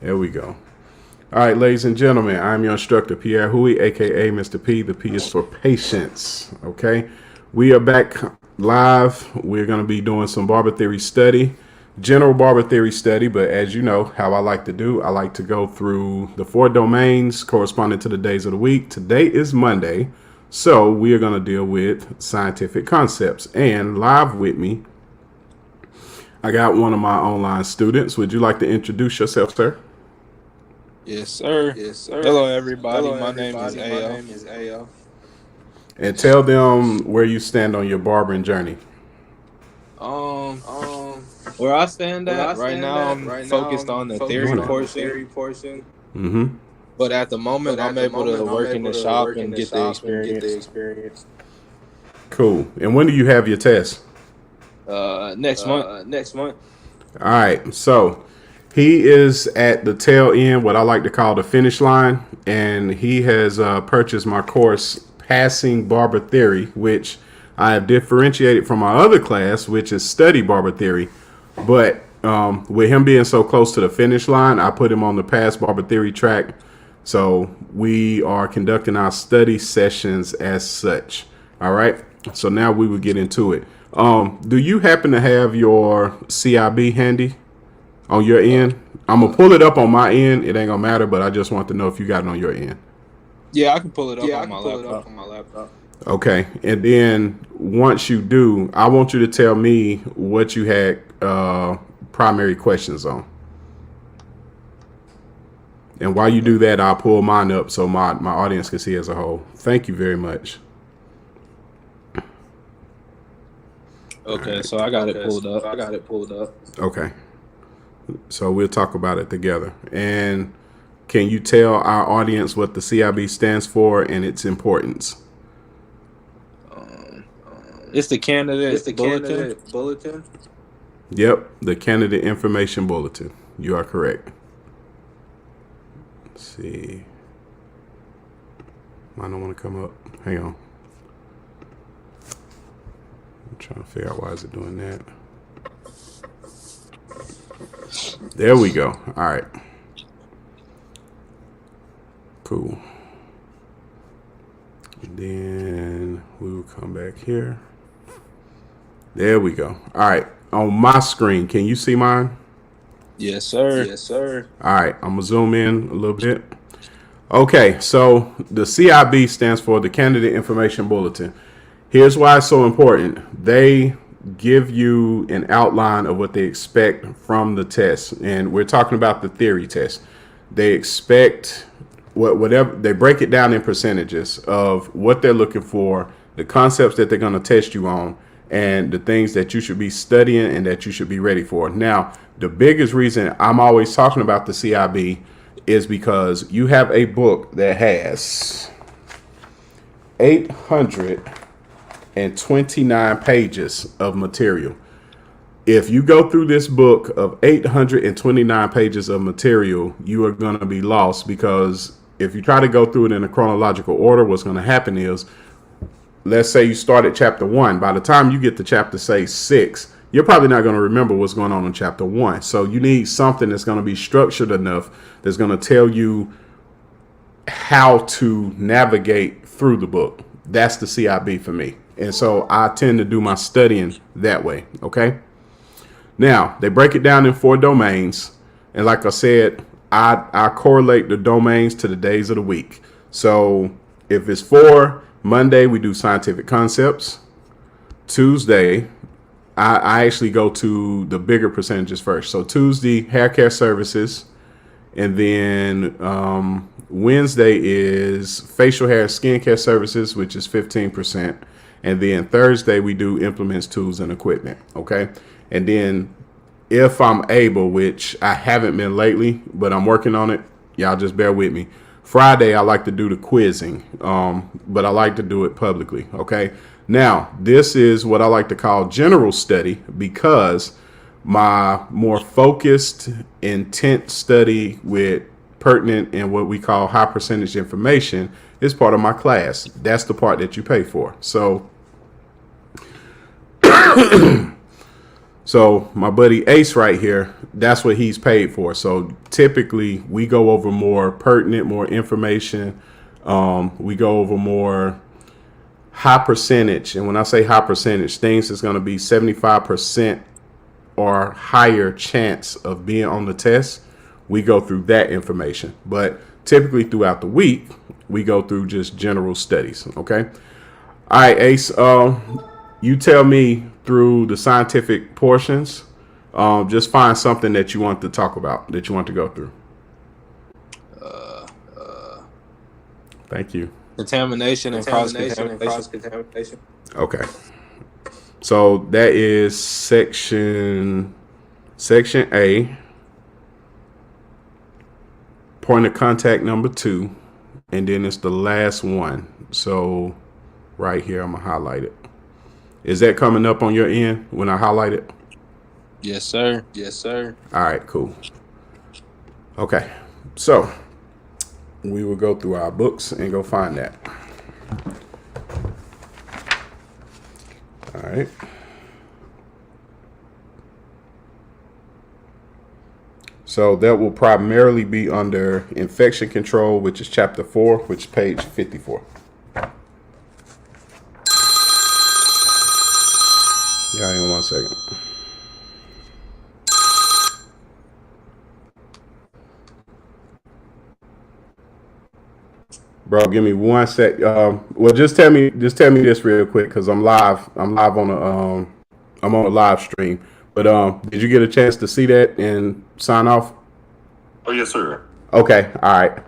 There we go. All right, ladies and gentlemen, I'm your instructor, Pierre Huey, aka Mr. P. The P is for patience. Okay. We are back live. We're going to be doing some barber theory study, general barber theory study. But as you know, how I like to do, I like to go through the 4 domains corresponding to the days of the week. Today is Monday. So we are going to deal with scientific concepts. And live with me, I got one of my online students. Would you like to introduce yourself, sir? Yes, sir. Yes, sir. Hello, everybody. Hello, My name is everybody. My AL. name is AL. And tell them where you stand on your barbering journey. Um, where I stand at right now, I'm focused on the theory portion. Mm-hmm. But at the moment, I'm able to work in the shop and get the experience. Cool. And when do you have your test? Next month. All right. So he is at the tail end, what I like to call the finish line, and he has purchased my course, Passing Barber Theory, which I have differentiated from my other class, which is Study Barber Theory. But with him being so close to the finish line, I put him on the Pass Barber Theory track. So we are conducting our study sessions as such. All right. So now we will get into it. Do you happen to have your CIB handy on your end? I'm gonna pull it up on my end. It ain't gonna matter, but I just want to know if you got it on your end. Yeah, I can pull it up on my laptop. Okay, and then once you do, I want you to tell me what you had primary questions on. And while you do that, I'll pull mine up so my audience can see as a whole. Thank you very much. Okay, right. So I got it pulled up. Okay. So we'll talk about it together. And can you tell our audience what the CIB stands for and its importance? It's the candidate bulletin. Yep, the candidate information bulletin. You are correct. Let's see. Mine don't want to come up. Hang on. I'm trying to figure out why is it doing that. There we go. All right. Cool. And then we will come back here. There we go. All right. On my screen, can you see mine? Yes, sir. All right. I'm going to zoom in a little bit. Okay. So the CIB stands for the Candidate Information Bulletin. Here's why it's so important. They give you an outline of what they expect from the test. And we're talking about the theory test. They expect whatever, they break it down in percentages of what they're looking for, the concepts that they're going to test you on, and the things that you should be studying and that you should be ready for. Now, the biggest reason I'm always talking about the CIB is because you have a book that has 829 pages of material. If you go through this book of 829 pages of material, you are going to be lost, because if you try to go through it in a chronological order, what's going to happen is, let's say you start at chapter 1. By the time you get to chapter, say, 6, you're probably not going to remember what's going on in chapter 1. So you need something that's going to be structured enough that's going to tell you how to navigate through the book. That's the CIB for me. And so I tend to do my studying that way. Okay. Now, they break it down in 4 domains. And like I said, I correlate the domains to the days of the week. So if it's for Monday, we do scientific concepts. Tuesday, I actually go to the bigger percentages first. So Tuesday, hair care services. And then Wednesday is facial hair skincare services, which is 15%. And then Thursday, we do implements, tools, and equipment. Okay. And then if I'm able, which I haven't been lately, but I'm working on it, y'all just bear with me. Friday, I like to do the quizzing, but I like to do it publicly. Okay. Now, this is what I like to call general study, because my more focused, intent study with pertinent and what we call high percentage information is part of my class. That's the part that you pay for. So So my buddy Ace right here, that's what he's paid for. So typically we go over more pertinent, more information. We go over more high percentage. And when I say high percentage, things that's going to be 75% or higher chance of being on the test. We go through that information. But typically throughout the week, we go through just general studies. Okay. All right, Ace. You tell me through the scientific portions. Just find something that you want to talk about, that you want to go through. Thank you. Contamination and cross-contamination. Okay. So that is section A. Point of contact number 2. And then it's the last one. So right here, I'm going to highlight it. Is that coming up on your end when I highlight it? Yes, sir. Yes, sir. All right, cool. Okay. So we will go through our books and go find that. All right. So that will primarily be under infection control, which is chapter 4, which is page 54. Yeah, hang on 1 second. Bro, give me 1 sec. Well, just tell me this real quick, because I'm live. I'm live on I'm on a live stream. But did you get a chance to see that and sign off? Oh, yes, sir. Okay, all right.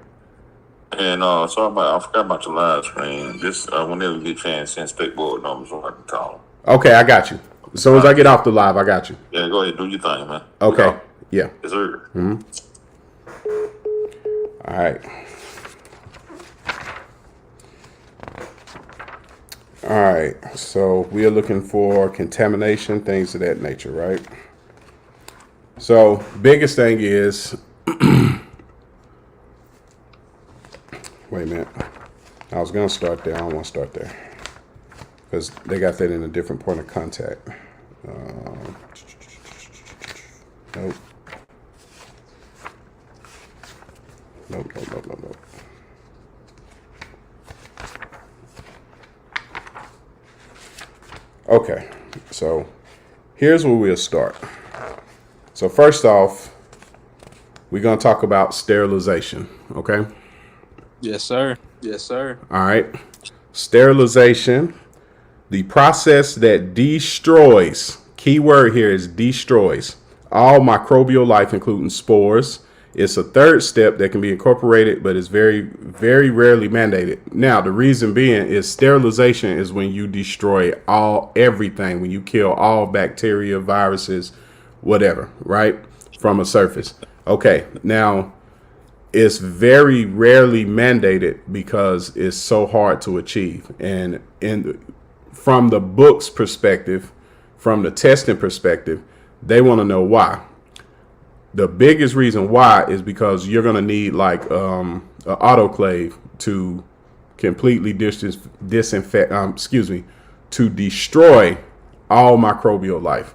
And so I forgot about your live stream. Just whenever you get a chance, send spec board numbers so I can call them. Okay, I got you. As soon as I get off the live, I got you. Yeah, go ahead, do your thing, man. Okay, yeah. Yes, sir. Mm-hmm. All right. All right, so we are looking for contamination, things of that nature, right? So biggest thing is, wait a minute. I was going to start there. I don't want to start there because they got that in a different point of contact. Nope. Nope. Okay, so here's where we'll start. So first off, we're going to talk about sterilization, okay? Yes, sir. Yes, sir. All right. Sterilization, the process that destroys, key word here is destroys, all microbial life, including spores. It's a third step that can be incorporated, but it's very, very rarely mandated. Now, the reason being is sterilization is when you destroy everything, when you kill all bacteria, viruses, whatever, right, from a surface. Okay, now it's very rarely mandated because it's so hard to achieve. And from the book's perspective, from the testing perspective, they want to know why. The biggest reason why is because you're going to need like an autoclave to completely disinfect, to destroy all microbial life.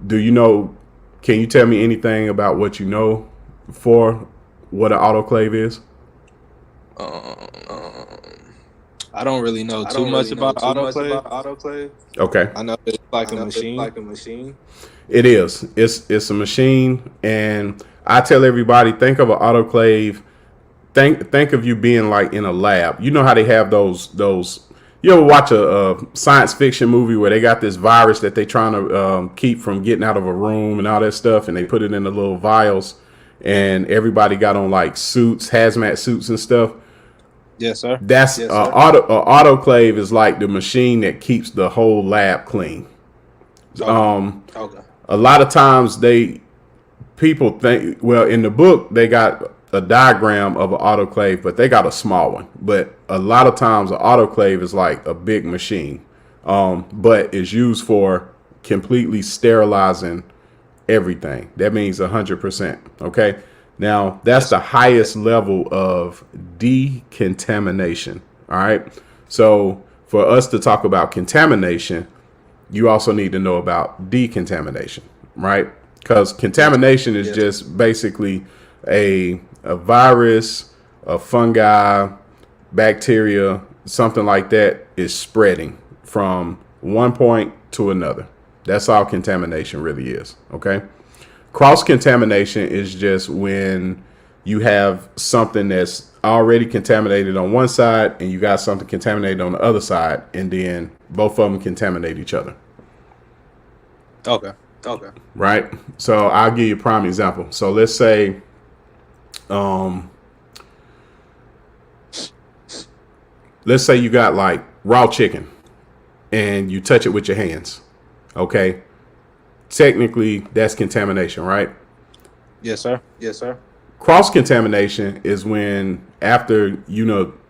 Can you tell me anything about what you know for what an autoclave is? I don't really know too much about autoclave. Okay. I know it's like a machine. It is. It's a machine, and I tell everybody, think of an autoclave. Think of you being like in a lab. You know how they have those. You ever watch a science fiction movie where they got this virus that they trying to keep from getting out of a room and all that stuff, and they put it in the little vials, and everybody got on like suits, hazmat suits and stuff. Yes, sir. That's autoclave is like the machine that keeps the whole lab clean. Okay. A lot of times people think, well, in the book they got a diagram of an autoclave, but they got a small one. But a lot of times an autoclave is like a big machine, but it's used for completely sterilizing everything. That means 100%. Okay. Now that's the highest level of decontamination. All right. So for us to talk about contamination, you also need to know about decontamination. right? Because contamination is just basically a virus, a fungi, bacteria, something like that is spreading from one point to another. That's all contamination really is. Okay. Cross contamination is just when you have something that's already contaminated on one side and you got something contaminated on the other side, and then both of them contaminate each other. Okay. Right. So I'll give you a prime example. So let's say, you got like raw chicken and you touch it with your hands. Okay. Technically, that's contamination, right? Yes, sir. Cross contamination is when after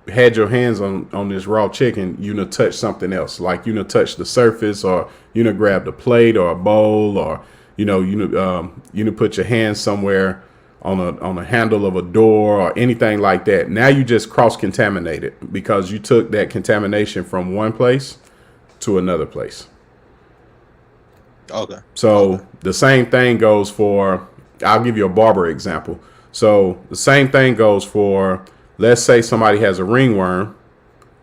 had your hands on this raw chicken, touch something else, like touch the surface, or grab the plate or a bowl, or put your hands somewhere on a handle of a door or anything like that. Now you just cross contaminated because you took that contamination from one place to another place. Okay. So the same thing goes for, I'll give you a barber example. So the same thing goes for, let's say somebody has a ringworm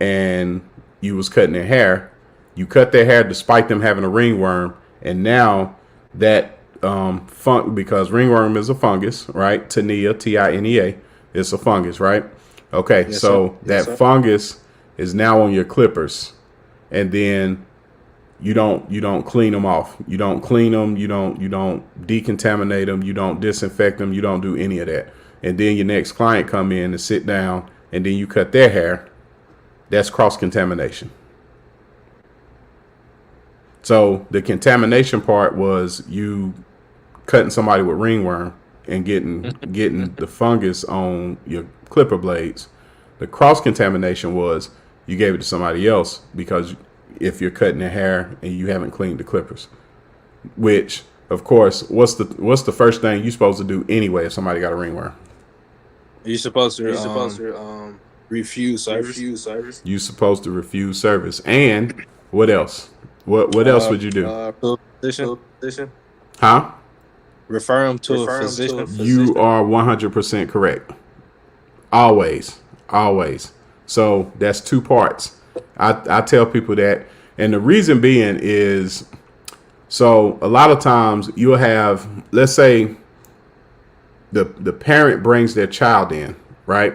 and you was cutting their hair. You cut their hair despite them having a ringworm. And now that because ringworm is a fungus, right? Tinea, Tinea, it's a fungus, right? Okay. Yes, so sir. Yes, that sir. fungus is now on your clippers. And then you don't clean them off. You don't clean them. You don't decontaminate them. You don't disinfect them. You don't do any of that. And then your next client come in and sit down, and then you cut their hair. That's cross contamination. So the contamination part was you cutting somebody with ringworm and getting the fungus on your clipper blades. The cross contamination was you gave it to somebody else because if you're cutting their hair and you haven't cleaned the clippers, which of course, what's the first thing you're supposed to do anyway if somebody got a ringworm? You're supposed to refuse service. You're supposed to refuse service. And what else? What else would you do? To a physician. Huh? Refer them to a physician. You are 100% correct. Always. So that's two parts. I tell people that, and the reason being is, so a lot of times you'll have, let's say the parent brings their child in, right?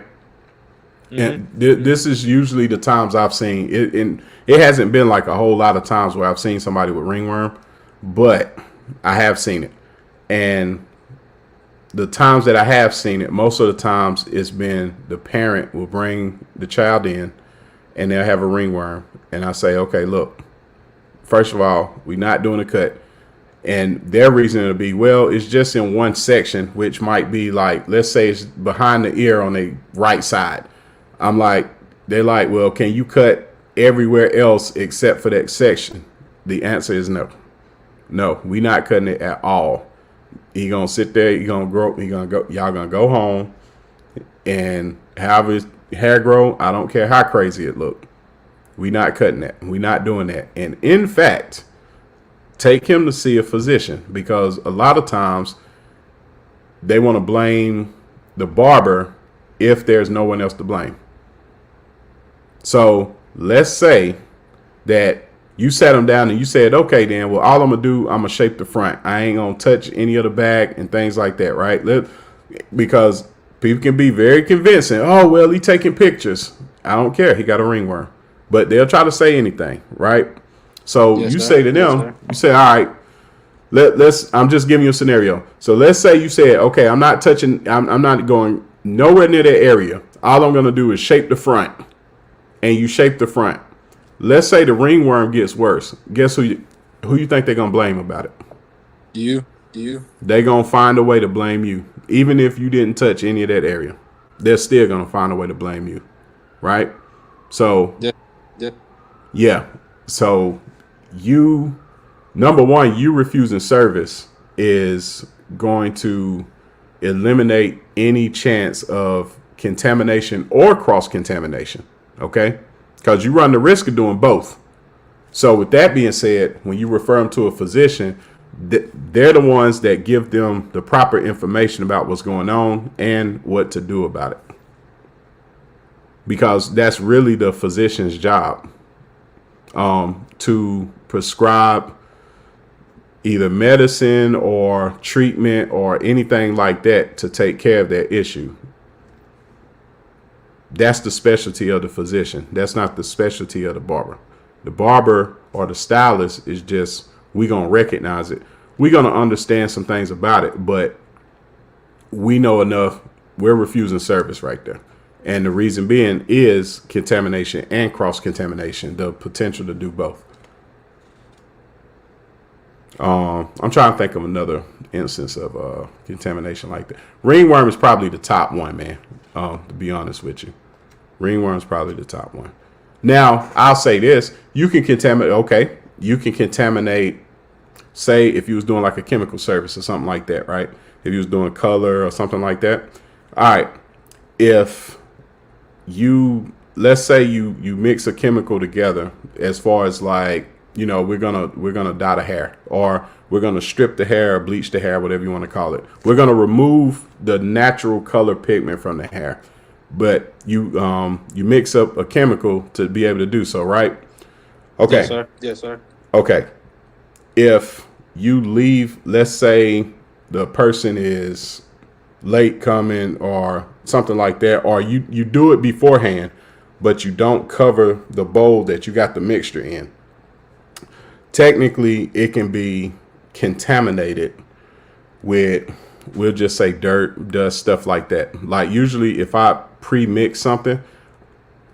Mm-hmm. And this is usually the times I've seen it, and it hasn't been like a whole lot of times where I've seen somebody with ringworm, but I have seen it. And the times that I have seen it, most of the times it's been the parent will bring the child in and they'll have a ringworm. And I say, okay, look, first of all, we're not doing a cut. And their reason will be, well, it's just in one section, which might be like, let's say it's behind the ear on the right side. I'm like, they're like, well, can you cut everywhere else except for that section? The answer is no. No, we're not cutting it at all. He gonna sit there, y'all gonna go home, and however his hair grow, I don't care how crazy it look. We not cutting that. We not doing that. And in fact, take him to see a physician, because a lot of times they want to blame the barber if there's no one else to blame. So let's say that you sat him down and you said, okay, then, well, all I'm going to do, I'm going to shape the front. I ain't going to touch any of the back and things like that, right? Because people can be very convincing. Oh, well, he taking pictures. I don't care. He got a ringworm. But they'll try to say anything, right? So yes, you sir. say to them, yes, you say, all right, I'm just giving you a scenario. So let's say you said, okay, I'm not touching, I'm not going nowhere near that area. All I'm going to do is shape the front. And you shape the front. Let's say the ringworm gets worse. Guess who you think they're going to blame about it? You. They're going to find a way to blame you. Even if you didn't touch any of that area, they're still going to find a way to blame you. Right? So, yeah. So, number one, you refusing service is going to eliminate any chance of contamination or cross-contamination. Okay? Because you run the risk of doing both. So with that being said, when you refer them to a physician, they're the ones that give them the proper information about what's going on and what to do about it. Because that's really the physician's job, to prescribe either medicine or treatment or anything like that to take care of that issue. That's the specialty of the physician. That's not the specialty of the barber. The barber or the stylist is just, we're going to recognize it. We're going to understand some things about it, but we know enough. We're refusing service right there. And the reason being is contamination and cross-contamination, the potential to do both. I'm trying to think of another instance of contamination like that. Ringworm is probably the top one, man, to be honest with you. Ringworm is probably the top one. Now, I'll say this. You can contaminate, say if you was doing like a chemical service or something like that, right? If you was doing color or something like that. All right. If let's say you mix a chemical together, as far as like, we're gonna dye the hair, or we're gonna strip the hair, or bleach the hair, whatever you want to call it. We're gonna remove the natural color pigment from the hair, but you mix up a chemical to be able to do so, right? Okay. Yes, sir. Yes, sir. Okay. If you leave, let's say the person is late coming or something like that, or you do it beforehand, but you don't cover the bowl that you got the mixture in. Technically, it can be contaminated with, we'll just say dirt, dust, stuff like that. Like usually if I pre-mix something,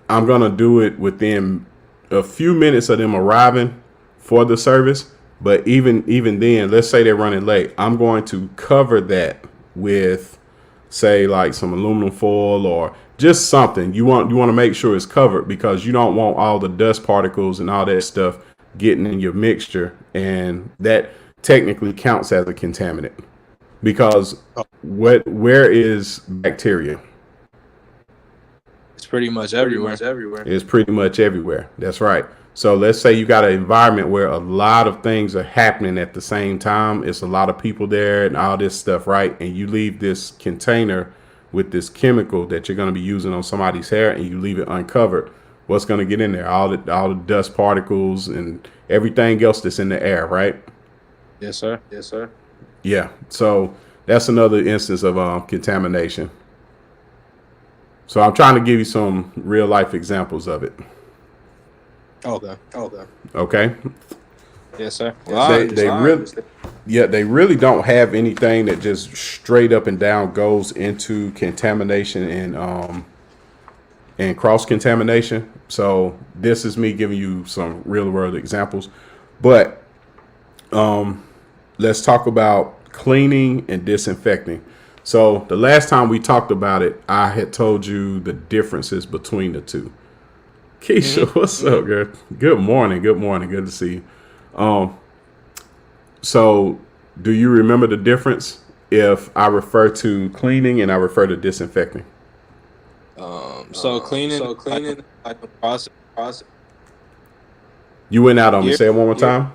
I'm going to do it within a few minutes of them arriving for the service. But even then, let's say they're running late, I'm going to cover that with, say, like some aluminum foil or just something. You want to make sure it's covered, because you don't want all the dust particles and all that stuff getting in your mixture, and that technically counts as a contaminant, because where is bacteria? It's pretty much everywhere. It's pretty much everywhere. That's right. So let's say you got an environment where a lot of things are happening at the same time. It's a lot of people there and all this stuff, right? And you leave this container with this chemical that you're going to be using on somebody's hair, and you leave it uncovered. What's going to get in there? All the dust particles and everything else that's in the air, right? Yes, sir. Yes, sir. Yeah. So that's another instance of contamination. So I'm trying to give you some real life examples of it. Okay. Yes, sir. Well, they really don't have anything that just straight up and down goes into contamination and cross contamination. So this is me giving you some real world examples. But let's talk about cleaning and disinfecting. So the last time we talked about it, I had told you the differences between the two. Keisha, what's up, girl? Good morning. Good to see you. So do you remember the difference if I refer to cleaning and I refer to disinfecting? So cleaning like a process. You went out on me. Say it one more time.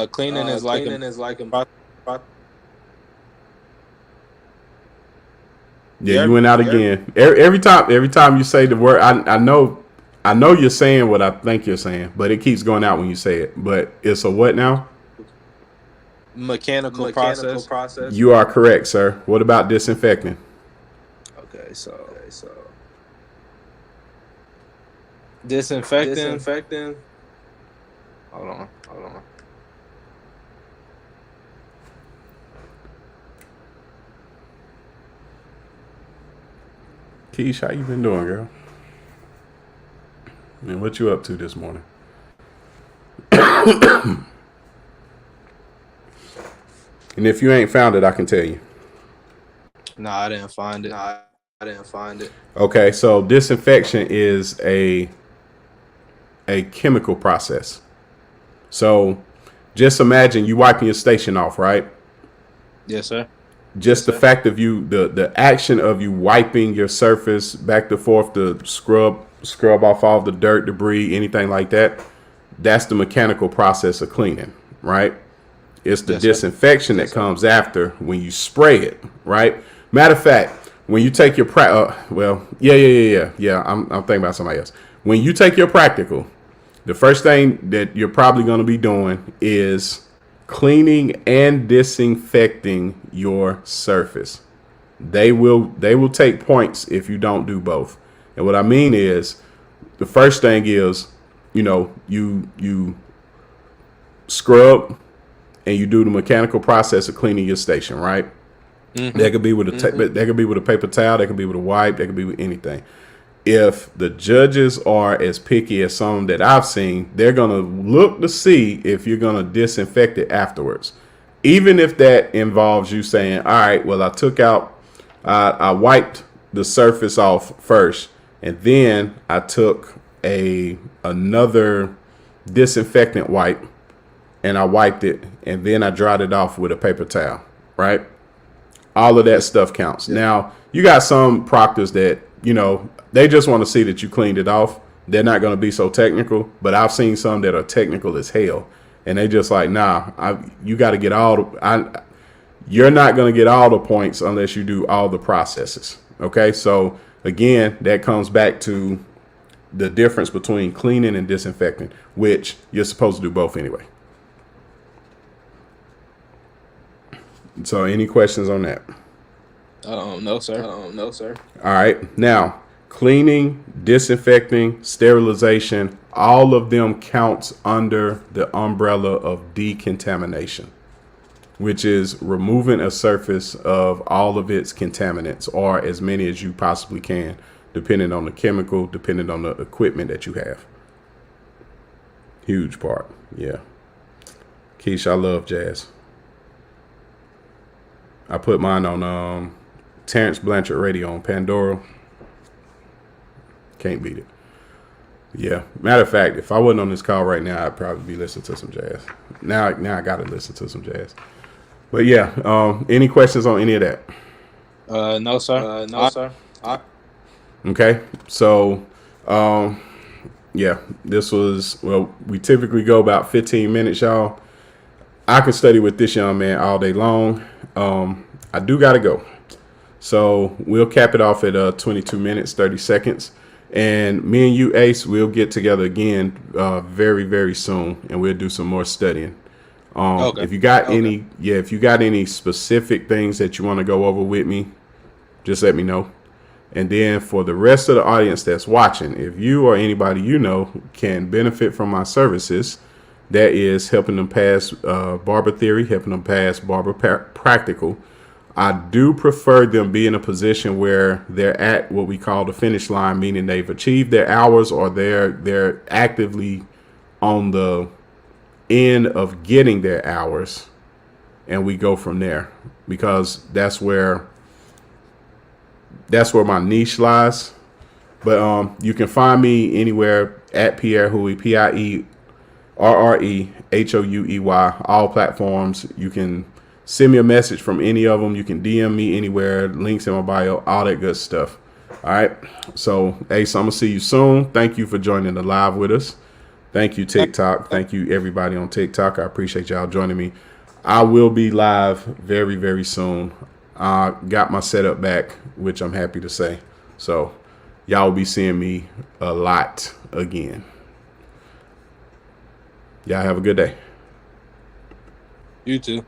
Cleaning is like a process. Yeah, you went out again. Every time you say the word, I know you're saying what I think you're saying, but it keeps going out when you say it. But it's a what now? Mechanical process. You are correct, sir. What about disinfecting? Okay, so disinfecting. Hold on. Keish, how you been doing, girl? And what you up to this morning? And if you ain't found it, I can tell you. Nah, I didn't find it. Okay, so disinfection is a chemical process. So just imagine you wiping your station off, right? Yes, sir. Just the fact of the action of you wiping your surface back and forth to scrub off all the dirt, debris, anything like that. That's the mechanical process of cleaning, right? It's the disinfection that comes after when you spray it, right? Matter of fact, when you take your I'm thinking about somebody else. When you take your practical, the first thing that you're probably going to be doing is cleaning and disinfecting your surface. They will take points if you don't do both. And what I mean is, the first thing is, you scrub and you do the mechanical process of cleaning your station, right? Mm-hmm. That could be with that could be with a paper towel, that could be with a wipe, that could be with anything. If the judges are as picky as some that I've seen, they're gonna look to see if you're gonna disinfect it afterwards. Even if that involves you saying, all right, well, I wiped the surface off first, and then I took another disinfectant wipe and I wiped it, and then I dried it off with a paper towel, right? All of that stuff counts. Yeah. Now, you got some proctors that, they just want to see that you cleaned it off. They're not going to be so technical, but I've seen some that are technical as hell, and they just like, you got to get you're not going to get all the points unless you do all the processes. Okay, so again, that comes back to the difference between cleaning and disinfecting, which you're supposed to do both anyway. So any questions on that? No, sir. All right. Now, cleaning, disinfecting, sterilization, all of them counts under the umbrella of decontamination, which is removing a surface of all of its contaminants, or as many as you possibly can, depending on the chemical, depending on the equipment that you have. Huge part. Yeah. Keish, I love jazz. I put mine on Terrence Blanchard Radio on Pandora. Can't beat it. Yeah. Matter of fact, if I wasn't on this call right now, I'd probably be listening to some jazz. Now I got to listen to some jazz. But yeah, any questions on any of that? No, sir. Okay. So, yeah, we typically go about 15 minutes, y'all. I can study with this young man all day long. I do got to go. So we'll cap it off at 22 minutes, 30 seconds. And me and you, Ace, we'll get together again very, very soon, and we'll do some more studying. Okay. If you got any specific things that you want to go over with me, just let me know. And then for the rest of the audience that's watching, if you or anybody you know can benefit from my services, that is helping them pass Barber Theory, helping them pass Barber Practical, I do prefer them be in a position where they're at what we call the finish line, meaning they've achieved their hours or they're actively on the end of getting their hours, and we go from there, because that's where my niche lies. But you can find me anywhere at Pierre Huey, PIERREHOUEY, all platforms. You can send me a message from any of them. You can DM me anywhere, links in my bio, all that good stuff. All right. So, Ace, I'm going to see you soon. Thank you for joining the live with us. Thank you, TikTok. Thank you, everybody on TikTok. I appreciate y'all joining me. I will be live very, very soon. I got my setup back, which I'm happy to say. So, y'all will be seeing me a lot again. Y'all have a good day. You too.